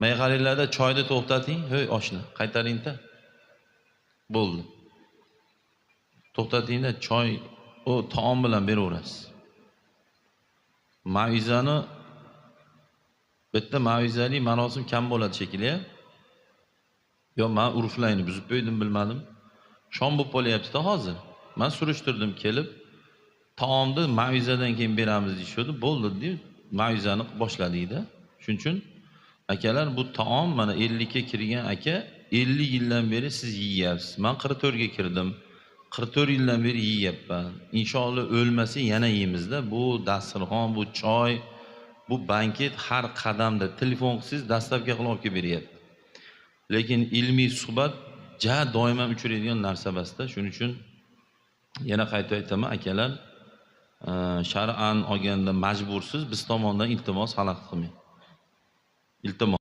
Mayxalilarda choyni to'xtating, hey oshna, qaytaring-da. Bo'ldi. To'xtatingda choy o taom bilan beraverasiz. Mavizani bitta mavizali marosim kam bo'ladi shekilli. Yo, men urflayni buzib qo'ydim bilmadim. Shom bo'lib qolyapti-da hozir. Men surishtirdim kelib, taomni mavizadan keyin beramiz deyishdi. Bo'ldi deb mavizani boshladik-da. Shuning uchun akalar bu taom mana 50 ga kirgan aka 50 yildan beri siz yeyapsiz. Men 44 ga kirdim. 44 yildan beri yeyapman. Inshaalloh o'lmasa yana yeymizda. Bu dasturxon, bu choy, bu banket har qadamda telefon qilsangiz dastlabki qilib olib kelib beryapti. Lekin ilmiy suhbat doim ham uchraydigan narsa emasda. Shuning uchun yana qayta aytaman akalar, shar'an olganda majbursiz, biz tomondan iltimos xalaqit qilmang. Iltimos